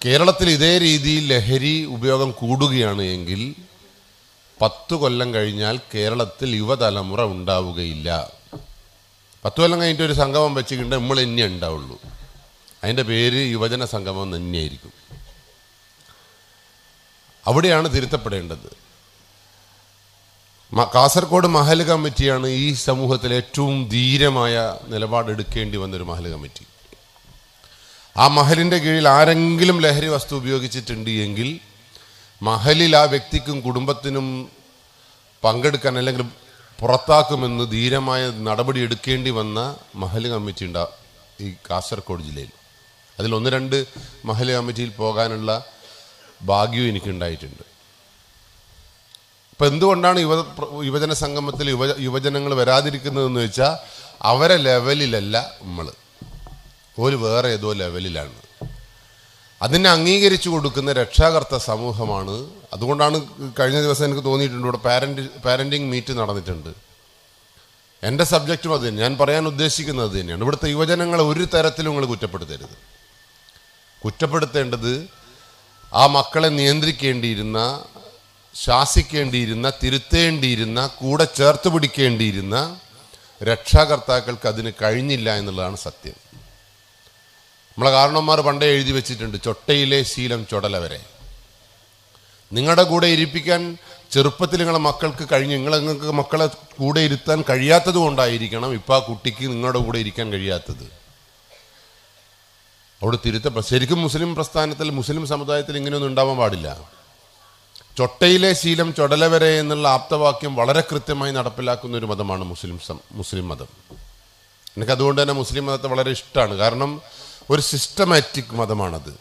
കേരളത്തിൽ ഇതേ രീതിയിൽ ലഹരി ഉപയോഗം കൂടുകയാണ് എങ്കിൽ 10 കൊല്ലം കഴിഞ്ഞാൽ കേരളത്തിൽ യുവതലമുറ ഉണ്ടാവുകയില്ല. 10 കൊല്ലം കഴിഞ്ഞിട്ട് ഒരു സംഗമം വെച്ചിട്ടുണ്ട്, നമ്മൾ തന്നെ ഉണ്ടാവുള്ളൂ. അതിൻ്റെ പേര് യുവജന സംഗമം തന്നെയായിരിക്കും. അവിടെയാണ് തിരുത്തപ്പെടേണ്ടത്. കാസർഗോഡ് മഹൽ കമ്മിറ്റിയാണ് ഈ സമൂഹത്തിൽ ഏറ്റവും ധീരമായ നിലപാടെടുക്കേണ്ടി വന്നൊരു മഹൽ കമ്മിറ്റി. ആ മഹലിൻ്റെ കീഴിൽ ആരെങ്കിലും ലഹരി വസ്തു ഉപയോഗിച്ചിട്ടുണ്ട് എങ്കിൽ മഹലിൽ ആ വ്യക്തിക്കും കുടുംബത്തിനും പങ്കെടുക്കാൻ അല്ലെങ്കിൽ പുറത്താക്കുമെന്ന് ധീരമായ നടപടി എടുക്കേണ്ടി വന്ന മഹൽ കമ്മിറ്റി ഉണ്ട് ഈ കാസർഗോഡ് ജില്ലയിൽ. അതിൽ 1-2 മഹൽ കമ്മിറ്റിയിൽ പോകാനുള്ള ഭാഗ്യവും എനിക്കുണ്ടായിട്ടുണ്ട്. അപ്പം എന്തുകൊണ്ടാണ് യുവജന സംഗമത്തിൽ യുവജനങ്ങൾ വരാതിരിക്കുന്നതെന്ന് വെച്ചാൽ അവരെ ലെവലിലല്ല നമ്മൾ, ഒരു വേറെ ഏതോ ലെവലിലാണ്. അതിനെ അംഗീകരിച്ചു കൊടുക്കുന്ന രക്ഷാകർത്ത സമൂഹമാണ്. അതുകൊണ്ടാണ് കഴിഞ്ഞ ദിവസം എനിക്ക് തോന്നിയിട്ടുണ്ട്, ഇവിടെ പാരൻറ്റിങ് മീറ്റ് നടന്നിട്ടുണ്ട്. എൻ്റെ സബ്ജക്റ്റും അത് തന്നെ, ഞാൻ പറയാൻ ഉദ്ദേശിക്കുന്നത് തന്നെയാണ്. ഇവിടുത്തെ യുവജനങ്ങളെ ഒരു തരത്തിലും നിങ്ങൾ കുറ്റപ്പെടുത്തരുത്. കുറ്റപ്പെടുത്തേണ്ടത് ആ മക്കളെ നിയന്ത്രിക്കേണ്ടിയിരുന്ന, ശാസിക്കേണ്ടിയിരുന്ന, തിരുത്തേണ്ടിയിരുന്ന, കൂടെ ചേർത്ത് പിടിക്കേണ്ടിയിരുന്ന രക്ഷാകർത്താക്കൾക്ക് അതിന് കഴിഞ്ഞില്ല എന്നുള്ളതാണ് സത്യം. നമ്മളെ കാരണവന്മാർ പണ്ടേ എഴുതി വെച്ചിട്ടുണ്ട്, ചൊട്ടയിലെ ശീലം ചൊടല വരെ. നിങ്ങളുടെ കൂടെ ഇരിപ്പിക്കാൻ ചെറുപ്പത്തിൽ നിങ്ങളെ മക്കൾക്ക് കഴിഞ്ഞ് നിങ്ങൾക്ക് മക്കളെ കൂടെ ഇരുത്താൻ കഴിയാത്തത് കൊണ്ടായിരിക്കണം ഇപ്പം ആ കുട്ടിക്ക് നിങ്ങളുടെ കൂടെ ഇരിക്കാൻ കഴിയാത്തത്. അവിടെ ശരിക്കും മുസ്ലിം പ്രസ്ഥാനത്തിൽ, മുസ്ലിം സമുദായത്തിൽ ഇങ്ങനെയൊന്നും ഉണ്ടാവാൻ പാടില്ല. ചൊട്ടയിലെ ശീലം ചൊടല വരെ എന്നുള്ള ആപ്തവാക്യം വളരെ കൃത്യമായി നടപ്പിലാക്കുന്ന ഒരു മതമാണ് മുസ്ലിം മതം. എനിക്കതുകൊണ്ട് തന്നെ മുസ്ലിം മതത്തെ വളരെ ഇഷ്ടമാണ്. കാരണം ഒരു സിസ്റ്റമാറ്റിക് മതമാണത്.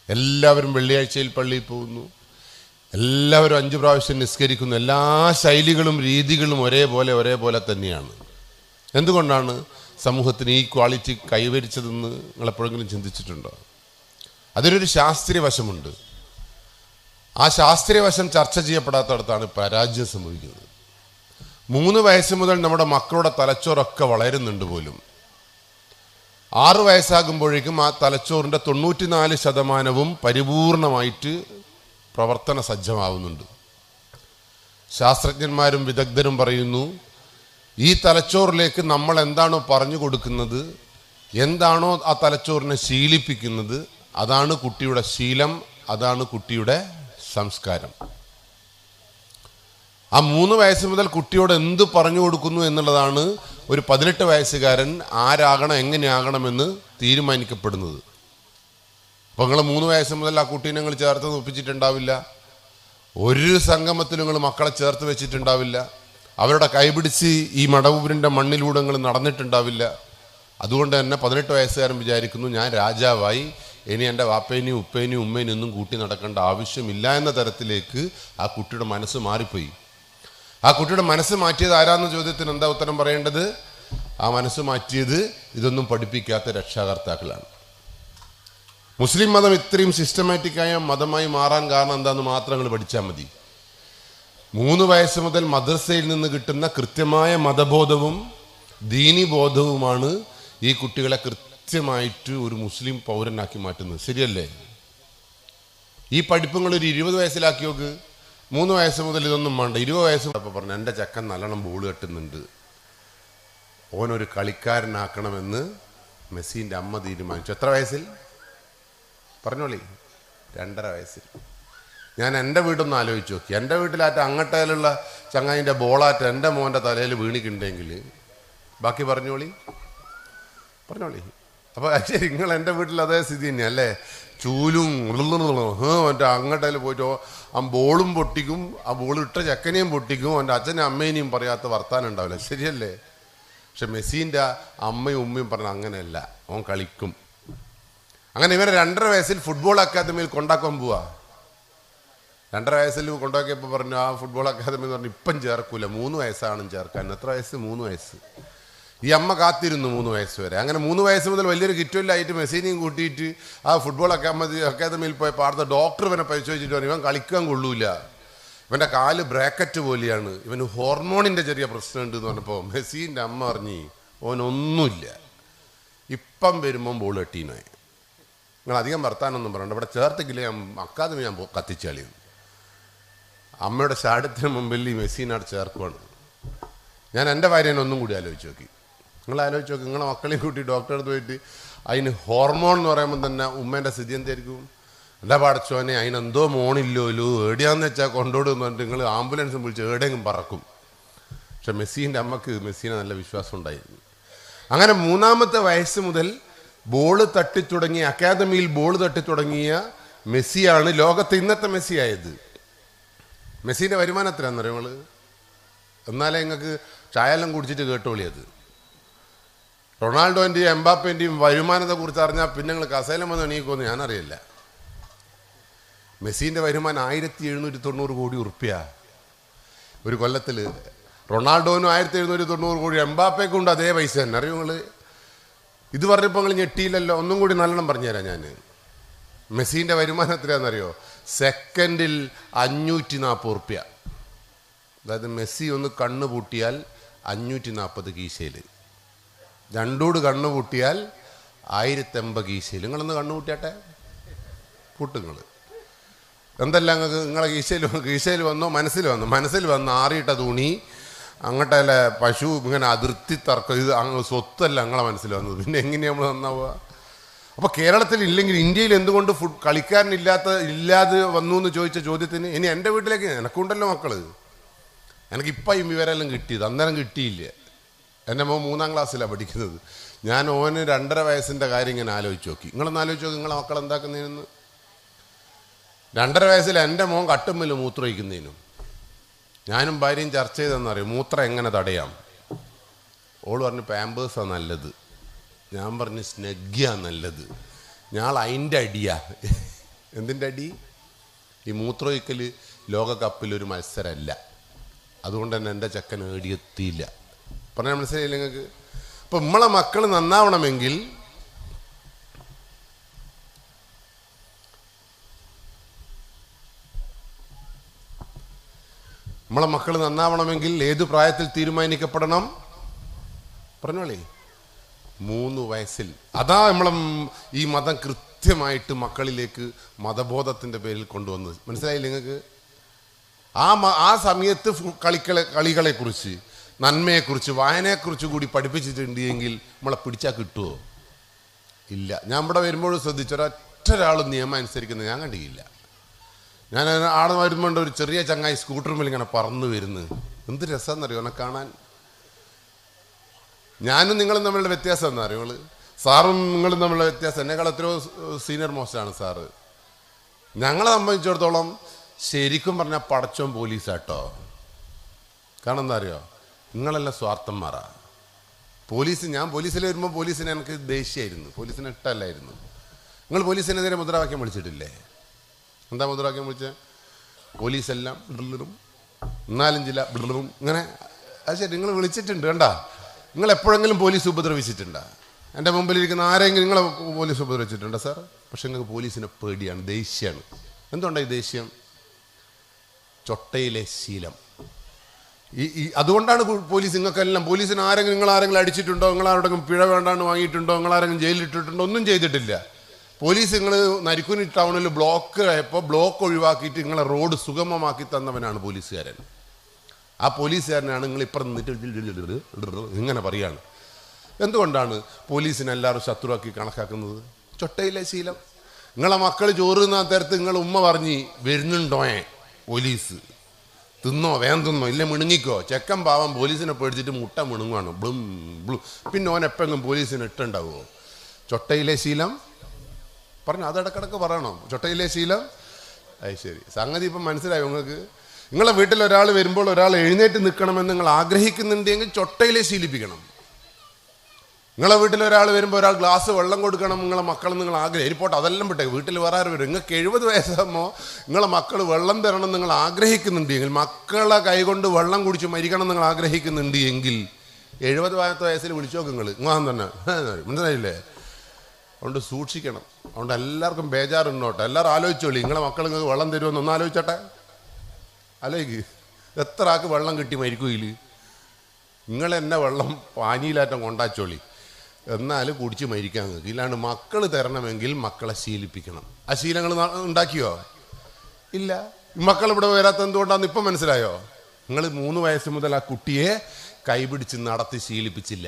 എല്ലാവരും വെള്ളിയാഴ്ചയിൽ പള്ളിയിൽ പോകുന്നു, എല്ലാവരും 5 പ്രാവശ്യം നിസ്കരിക്കുന്നു. എല്ലാ ശൈലികളും രീതികളും ഒരേപോലെ തന്നെയാണ്. എന്തുകൊണ്ടാണ് സമൂഹത്തിന് ഈ ക്വാളിറ്റി കൈവരിച്ചതെന്ന് നിങ്ങളെപ്പോഴെങ്കിലും ചിന്തിച്ചിട്ടുണ്ടോ? അതിനൊരു ശാസ്ത്രീയ വശമുണ്ട്. ആ ശാസ്ത്രീയ വശം ചർച്ച ചെയ്യപ്പെടാത്തടത്താണ് പരാജയം സംഭവിക്കുന്നത്. 3 വയസ്സ് മുതൽ നമ്മുടെ മക്കളുടെ തലച്ചോറൊക്കെ വളരുന്നുണ്ട് പോലും. 6 വയസ്സാകുമ്പോഴേക്കും ആ തലച്ചോറിൻ്റെ 94% പരിപൂർണമായിട്ട് പ്രവർത്തന സജ്ജമാവുന്നുണ്ട്. ശാസ്ത്രജ്ഞന്മാരും വിദഗ്ധരും പറയുന്നു, ഈ തലച്ചോറിലേക്ക് നമ്മൾ എന്താണോ പറഞ്ഞു കൊടുക്കുന്നത്, എന്താണോ ആ തലച്ചോറിനെ ശീലിപ്പിക്കുന്നത്, അതാണ് കുട്ടിയുടെ ശീലം, അതാണ് കുട്ടിയുടെ സംസ്കാരം. ആ 3 വയസ്സ് മുതൽ കുട്ടിയോട് എന്ത് പറഞ്ഞു കൊടുക്കുന്നു എന്നുള്ളതാണ് ഒരു 18 വയസ്സുകാരൻ ആരാകണം, എങ്ങനെയാകണമെന്ന് തീരുമാനിക്കപ്പെടുന്നത്. അപ്പോൾ നിങ്ങൾ 3 വയസ്സ് മുതൽ ആ കുട്ടീനെ നിങ്ങൾ ചേർത്ത് ഒപ്പിച്ചിട്ടുണ്ടാവില്ല. ഒരു സംഗമത്തിലും നിങ്ങൾ മക്കളെ ചേർത്ത് വെച്ചിട്ടുണ്ടാവില്ല. അവരുടെ കൈപിടിച്ച് ഈ മടവൂരിൻ്റെ മണ്ണിലൂടെ നിങ്ങൾ നടന്നിട്ടുണ്ടാവില്ല. അതുകൊണ്ട് തന്നെ 18 വയസ്സുകാരൻ വിചാരിക്കുന്നു, ഞാൻ രാജാവായി, ഇനി എൻ്റെ വാപ്പേനെയും ഉപ്പേനെയും ഉമ്മേനെയും ഒന്നും കൂട്ടി നടക്കേണ്ട ആവശ്യമില്ല എന്ന തരത്തിലേക്ക് ആ കുട്ടിയുടെ മനസ്സ് മാറിപ്പോയി. ആ കുട്ടിയുടെ മനസ്സ് മാറ്റിയത് ആരാന്ന ചോദ്യത്തിന് എന്താ ഉത്തരം പറയേണ്ടത്? ആ മനസ്സ് മാറ്റിയത് ഇതൊന്നും പഠിപ്പിക്കാത്ത രക്ഷാകർത്താക്കളാണ്. മുസ്ലിം മതം ഇത്രയും സിസ്റ്റമാറ്റിക്കായ മതമായി മാറാൻ കാരണം എന്താണെന്ന് മാത്രം നിങ്ങൾ പഠിച്ചാൽ മതി. 3 വയസ്സ് മുതൽ മദ്രസയിൽ നിന്ന് കിട്ടുന്ന കൃത്യമായ മതബോധവും ദീനിബോധവുമാണ് ഈ കുട്ടികളെ കൃത്യമായിട്ട് ഒരു മുസ്ലിം പൗരനാക്കി മാറ്റുന്നത്. ശരിയല്ലേ? ഈ പഠിപ്പുകൾ ഒരു 20 വയസ്സിലാക്കി നോക്ക്. 3 വയസ്സ് മുതൽ ഇതൊന്നും വേണ്ട. 20 വയസ്സ് പറഞ്ഞു, എൻ്റെ ചക്കൻ നല്ലോണം ബോൾ കെട്ടുന്നുണ്ട്, ഓനൊരു കളിക്കാരനാക്കണമെന്ന് മെസ്സിൻ്റെ അമ്മ തീരുമാനിച്ചു. എത്ര വയസ്സിൽ? പറഞ്ഞോളി. 2.5 വയസ്സിൽ. ഞാൻ എൻ്റെ വീടൊന്ന് ആലോചിച്ച് നോക്കി. എൻ്റെ വീട്ടിലാറ്റ അങ്ങട്ടയിലുള്ള ചങ്ങായിൻ്റെ ബോളാറ്റ എൻ്റെ മോൻ്റെ തലയിൽ വീണിക്കുണ്ടെങ്കിൽ ബാക്കി പറഞ്ഞോളി. അപ്പോൾ ശരി, നിങ്ങൾ എൻ്റെ വീട്ടിൽ അതേ സ്ഥിതി തന്നെയാണ് അല്ലേ? ചൂലും മറ്റേ അങ്ങട്ടയിൽ പോയിട്ട് ആ ബോളും പൊട്ടിക്കും, ആ ബോൾ ഇട്ട ചക്കനെയും പൊട്ടിക്കും, അവൻ്റെ അച്ഛനും അമ്മേനെയും പറയാത്ത വർത്താനം ഉണ്ടാവില്ല. ശരിയല്ലേ? പക്ഷെ മെസ്സിൻ്റെ അമ്മയും ഉമ്മയും പറഞ്ഞ അങ്ങനെയല്ല, അവൻ കളിക്കും. അങ്ങനെ ഇവരെ 2.5 വയസ്സിൽ ഫുട്ബോൾ അക്കാദമിയിൽ കൊണ്ടാക്കാൻ പോവാ. 2.5 വയസ്സിൽ കൊണ്ടാക്കിയപ്പോൾ പറഞ്ഞു, ആ ഫുട്ബോൾ അക്കാദമി എന്ന് പറഞ്ഞു ഇപ്പം ചേർക്കൂല, 3 വയസ്സാണ് ചേർക്കാൻ. എത്ര വയസ്സ്? 3 വയസ്സ്. ഈ അമ്മ കാത്തിരുന്നു 3 വയസ്സ് വരെ. അങ്ങനെ 3 വയസ്സ് മുതൽ വലിയൊരു കിറ്റുമില്ലായിട്ട് മെസ്സിനെയും കൂട്ടിയിട്ട് ആ ഫുട്ബോൾ അക്കാദമിയിൽ പോയപ്പോൾ അവിടുത്തെ ഡോക്ടർ ഇവനെ പരിശോധിച്ചിട്ട് പറഞ്ഞു, ഇവൻ കളിക്കാൻ കൊള്ളൂല, ഇവൻ്റെ കാല് ബ്രാക്കറ്റ് പോലെയാണ്, ഇവന് ഹോർമോണിൻ്റെ ചെറിയ പ്രശ്നമുണ്ട് എന്ന് പറഞ്ഞപ്പോൾ മെസ്സിൻ്റെ അമ്മ പറഞ്ഞ് ഓനൊന്നുമില്ല, ഇപ്പം വരുമ്പം ബോൾ കെട്ടീനായി. നിങ്ങൾ അധികം വർത്താനൊന്നും പറയണ്ട, ഇവിടെ ചേർത്തിക്കില്ല, ഞാൻ അക്കാദമി ഞാൻ കത്തിച്ച് കളിയുന്നു. അമ്മയുടെ ശാഠ്യത്തിന് മുമ്പിൽ ഈ മെസ്സിനാട് ചേർക്കുവാണ്. ഞാൻ എൻ്റെ ഭാര്യനെ ഒന്നും കൂടി ആലോചിച്ച് നോക്കി. നിങ്ങൾ ആലോചിച്ച് നോക്കി, നിങ്ങളെ മക്കളെയും കൂട്ടി ഡോക്ടറെ അടുത്ത് പോയിട്ട് അതിന് ഹോർമോൺ എന്ന് പറയുമ്പോൾ തന്നെ ഉമ്മേൻ്റെ സ്ഥിതി എന്തായിരിക്കും? എന്താ പഠിച്ചോനെ അതിനെന്തോ മോണില്ലോലോ എവിടെയാന്ന് വെച്ചാൽ കൊണ്ടോടുന്ന് പറഞ്ഞിട്ട് നിങ്ങൾ ആംബുലൻസും വിളിച്ച് എവിടെയെങ്കിലും പറക്കും. പക്ഷെ മെസ്സിൻ്റെ അമ്മക്ക് മെസ്സിനെ നല്ല വിശ്വാസം ഉണ്ടായിരുന്നു. അങ്ങനെ 3-ാമത്തെ വയസ്സ് മുതൽ ബോള് തട്ടിത്തുടങ്ങിയ, അക്കാദമിയിൽ ബോൾ തട്ടിത്തുടങ്ങിയ മെസ്സിയാണ് ലോകത്തെ ഇന്നത്തെ മെസ്സി ആയത്. മെസ്സിൻ്റെ വരുമാനം എത്രയാണെന്നറിയോ നിങ്ങൾ? എന്നാലേ നിങ്ങൾക്ക് ചായയെല്ലാം കുടിച്ചിട്ട് കേട്ടോളിയത്. റൊണാൾഡോൻ്റെയും എംബാപ്പേൻ്റെയും വരുമാനത്തെ കുറിച്ച് അറിഞ്ഞാൽ പിന്നെ നിങ്ങൾ കസേലം വന്ന് എണീക്കുമെന്ന് ഞാനറിയില്ല. മെസ്സിൻ്റെ വരുമാനം 1790 കോടി ഉറുപ്പ്യ ഒരു കൊല്ലത്തിൽ. റൊണാൾഡോനും 1790 കോടി, എംബാപ്പയ്ക്കുണ്ട് അതേ പൈസ തന്നെ. അറിയോ നിങ്ങൾ? ഇത് പറഞ്ഞപ്പോൾ നിങ്ങൾ ഞെട്ടിയില്ലല്ലോ. ഒന്നും കൂടി നല്ലോണം പറഞ്ഞുതരാം ഞാൻ. മെസ്സിൻ്റെ വരുമാനം എത്രയാണെന്നറിയോ? സെക്കൻഡിൽ 540 ഉറുപ്പ്യ. അതായത് മെസ്സി ഒന്ന് കണ്ണ് പൂട്ടിയാൽ 540 കീശയിൽ, രണ്ടൂട് കണ്ണ് പൂട്ടിയാൽ 1080 കീശയിൽ. നിങ്ങളൊന്ന് കണ്ണ് പൂട്ടിയാട്ടെ, പൂട്ടുങ്ങൾ എന്തെല്ലാം നിങ്ങൾക്ക് നിങ്ങളെ കീശയിൽ വന്നോ മനസ്സിൽ വന്നോ ആറിയിട്ട തുണി, അങ്ങോട്ടല്ല പശു, ഇങ്ങനെ അതിർത്തി തർക്കം, ഇത് സ്വത്തല്ല നിങ്ങളെ മനസ്സിൽ വന്നത്. പിന്നെ എങ്ങനെയാണ് നമ്മൾ നന്നാവുക? അപ്പോൾ കേരളത്തിൽ ഇല്ലെങ്കിൽ ഇന്ത്യയിൽ എന്തുകൊണ്ട് ഇല്ലാതെ വന്നു എന്ന് ചോദിച്ച ചോദ്യത്തിന് ഇനി എൻ്റെ വീട്ടിലേക്ക്, എനക്കുണ്ടല്ലോ മക്കള്, എനിക്കിപ്പം ഈ വിവരമെല്ലാം കിട്ടിയത്, അന്നേരം കിട്ടിയില്ല. എൻ്റെ മോൻ 3-ാം ക്ലാസ്സിലാണ് പഠിക്കുന്നത്. ഞാൻ ഓന് 2.5 വയസ്സിൻ്റെ കാര്യം ഇങ്ങനെ ആലോചിച്ച് നോക്കി. നിങ്ങളൊന്ന് ആലോചിച്ച് നോക്കി, നിങ്ങളെ മക്കൾ എന്താക്കുന്നതിനെന്ന്. 2.5 വയസ്സിൽ എൻ്റെ മോൻ കട്ടുമ്മിൽ മൂത്രമൊഴിക്കുന്നതിനും ഞാനും ഭാര്യയും ചർച്ച ചെയ്തെന്നറിയും, മൂത്രം എങ്ങനെ തടയാം. ഓള് പറഞ്ഞു പാമ്പേഴ്സാണ് നല്ലത്, ഞാൻ പറഞ്ഞു സ്നെഗ്ഗിയാണ് നല്ലത്. ഞാൻ അതിൻ്റെ അടിയാ. എന്തിൻ്റെ അടി? ഈ മൂത്രമൊഴിക്കൽ ലോകകപ്പിലൊരു മത്സരമല്ല, അതുകൊണ്ട് തന്നെ എൻ്റെ ചെക്കൻ ഏടിയെത്തിയില്ല. പറഞ്ഞാൽ മനസ്സിലായില്ല നിങ്ങൾക്ക്? അപ്പം നമ്മളെ മക്കൾ നന്നാവണമെങ്കിൽ ഏതു പ്രായത്തിൽ തീരുമാനിക്കപ്പെടണം? പറഞ്ഞോളേ, 3 വയസ്സിൽ. അതാ നമ്മളെ ഈ മതം കൃത്യമായിട്ട് മക്കളിലേക്ക് മതബോധത്തിൻ്റെ പേരിൽ കൊണ്ടുവന്നത്. മനസ്സിലായില്ല നിങ്ങൾക്ക്? ആ സമയത്ത് കളികളെക്കുറിച്ച്, നന്മയെക്കുറിച്ച്, വായനയെക്കുറിച്ച് കൂടി പഠിപ്പിച്ചിട്ടുണ്ട് എങ്കിൽ നമ്മളെ പിടിച്ചാൽ കിട്ടുമോ? ഇല്ല. ഞാൻ ഇവിടെ വരുമ്പോഴും ശ്രദ്ധിച്ചൊരൊറ്റൊരാളും നിയമം അനുസരിക്കുന്നത് ഞാൻ കണ്ടില്ല. ഞാൻ ആടെ വരുമ്പോൾ ഒരു ചെറിയ ചങ്ങായി സ്കൂട്ടറുമ്പിൽ ഇങ്ങനെ പറന്നു വരുന്നു. എന്ത് രസമെന്നറിയോ എന്നെ കാണാൻ. ഞാനും നിങ്ങളും തമ്മിലുള്ള വ്യത്യാസം എന്താ അറിയോ? സാറും നിങ്ങളും തമ്മിലുള്ള വ്യത്യാസം, എന്നെക്കാൾ എത്രയോ സീനിയർ മോസ്റ്റാണ് സാറ്. ഞങ്ങളെ സംബന്ധിച്ചിടത്തോളം ശരിക്കും പറഞ്ഞാൽ പടച്ചോൻ പോലീസാട്ടോ. കാരണം എന്താ അറിയോ? നിങ്ങളെല്ലാം സ്വാർത്ഥന്മാരാ. ഞാൻ പോലീസിൽ വരുമ്പോൾ പോലീസിനെ എനിക്ക് ദേഷ്യമായിരുന്നു, പോലീസിനെ ഇഷ്ടമല്ലായിരുന്നു. നിങ്ങൾ പോലീസിനെതിരെ മുദ്രാവാക്യം വിളിച്ചിട്ടില്ലേ? എന്താ മുദ്രാവാക്യം വിളിച്ചത്? പോലീസെല്ലാം ബ്ലിറും 4-5 ബ്ലിറും ഇങ്ങനെ. അത് ശരി, നിങ്ങൾ വിളിച്ചിട്ടുണ്ട്. കണ്ടാ, നിങ്ങൾ എപ്പോഴെങ്കിലും പോലീസ് ഉപദ്രവിച്ചിട്ടുണ്ടോ? എൻ്റെ മുമ്പിലിരിക്കുന്ന ആരെങ്കിലും നിങ്ങളെ പോലീസ് ഉപദ്രവിച്ചിട്ടുണ്ടോ സാർ? പക്ഷെ നിങ്ങൾക്ക് പോലീസിനെ പേടിയാണ്, ദേഷ്യമാണ്. എന്തുകൊണ്ടാണ് ഈ ദേഷ്യം? ചൊട്ടയിലെ ശീലം. അതുകൊണ്ടാണ് പോലീസ് നിങ്ങൾക്കെല്ലാം, പോലീസിന് നിങ്ങളാരെങ്കിലും അടിച്ചിട്ടുണ്ടോ, നിങ്ങളാരുടെങ്കിലും പിഴ വേണ്ടാണ്ട് വാങ്ങിയിട്ടുണ്ടോ, നിങ്ങളാരെങ്കിലും ജയിലിലിട്ടിട്ടുണ്ടോ? ഒന്നും ചെയ്തിട്ടില്ല. പോലീസ് നിങ്ങൾ നരിക്കുനി ടൗണിൽ ബ്ലോക്ക് ആയപ്പോൾ ബ്ലോക്ക് ഒഴിവാക്കിയിട്ട് നിങ്ങളെ റോഡ് സുഗമമാക്കി തന്നവനാണ് പോലീസുകാരൻ. ആ പോലീസുകാരനാണ് നിങ്ങൾ ഇപ്പം നിന്നിട്ട് ഇങ്ങനെ പറയാണ്. എന്തുകൊണ്ടാണ് പോലീസിനെ എല്ലാവരും ശത്രുവാക്കി കണക്കാക്കുന്നത്? ചൊട്ടയിലെ ശീലം. നിങ്ങളെ മക്കൾ ചോറുന്ന തരത്ത് നിങ്ങൾ ഉമ്മ പറഞ്ഞ് വരുന്നുണ്ടോയെ പോലീസ്, തിന്നോ വേഗം തിന്നോ, ഇല്ല മിണുങ്ങിക്കോ. ചെക്കൻ പാവം പോലീസിനെ പേടിച്ചിട്ട് മുട്ട മിണുങ്ങുവാണ്, ബ്ലും ബ്ലൂ. പിന്നെ ഓൻ എപ്പെങ്കിലും പോലീസിന് ഇട്ടുണ്ടാവുമോ? ചൊട്ടയിലെ ശീലം പറഞ്ഞു. അത് ഇടക്കിടക്ക് പറയണം, ചൊട്ടയിലെ ശീലം. അത് ശരി, സംഗതി ഇപ്പം മനസ്സിലായോ നിങ്ങൾക്ക്? നിങ്ങളെ വീട്ടിൽ ഒരാൾ വരുമ്പോൾ ഒരാൾ എഴുന്നേറ്റ് നിൽക്കണമെന്ന് നിങ്ങൾ ആഗ്രഹിക്കുന്നുണ്ടെങ്കിൽ ചൊട്ടയിലെ ശീലിപ്പിക്കണം. നിങ്ങളെ വീട്ടിൽ ഒരാൾ വരുമ്പോൾ ഒരാൾ ഗ്ലാസ് വെള്ളം കൊടുക്കണം നിങ്ങളെ മക്കൾ നിങ്ങൾ ഇരിപ്പോട്ടെ, അതെല്ലാം വിട്ടേ. വീട്ടിൽ വേറെ ആരും വരും. നിങ്ങൾക്ക് 70 വയസ്സാകുമ്പോൾ നിങ്ങളെ മക്കൾ വെള്ളം തരണം നിങ്ങൾ ആഗ്രഹിക്കുന്നുണ്ടെങ്കിൽ, മക്കളെ കൈകൊണ്ട് വെള്ളം കുടിച്ച് മരിക്കണം നിങ്ങൾ ആഗ്രഹിക്കുന്നുണ്ട് എങ്കിൽ 70 വയസ്സിൽ വിളിച്ചു നോക്ക് നിങ്ങൾ തന്നെ. മനസ്സിലായില്ലേ? അതുകൊണ്ട് സൂക്ഷിക്കണം. അതുകൊണ്ട് എല്ലാവർക്കും ബേജാറുണ്ടോട്ടെ. എല്ലാവരും ആലോചിച്ചോളി, നിങ്ങളെ മക്കൾ നിങ്ങൾക്ക് വെള്ളം തരുമെന്ന് ഒന്ന് ആലോചിച്ചോട്ടെ. ആലോചിക്ക്, എത്ര ആൾക്ക് വെള്ളം കിട്ടി മരിക്കൂയിൽ? നിങ്ങൾ എന്നെ വെള്ളം പാനിയിലാറ്റം കൊണ്ടാച്ചോളി. എന്നാൽ കുടിച്ച് മരിക്കാൻ നിങ്ങൾക്ക്. ഇല്ലാണ്ട് മക്കൾ തരണമെങ്കിൽ മക്കളെ ശീലിപ്പിക്കണം. ആ ശീലങ്ങൾ ഉണ്ടാക്കിയോ? ഇല്ല. മക്കൾ ഇവിടെ വരാത്ത എന്തുകൊണ്ടാന്ന് ഇപ്പം മനസ്സിലായോ? നിങ്ങൾ 3 വയസ്സ് മുതൽ ആ കുട്ടിയെ കൈപിടിച്ച് നടത്തി ശീലിപ്പിച്ചില്ല.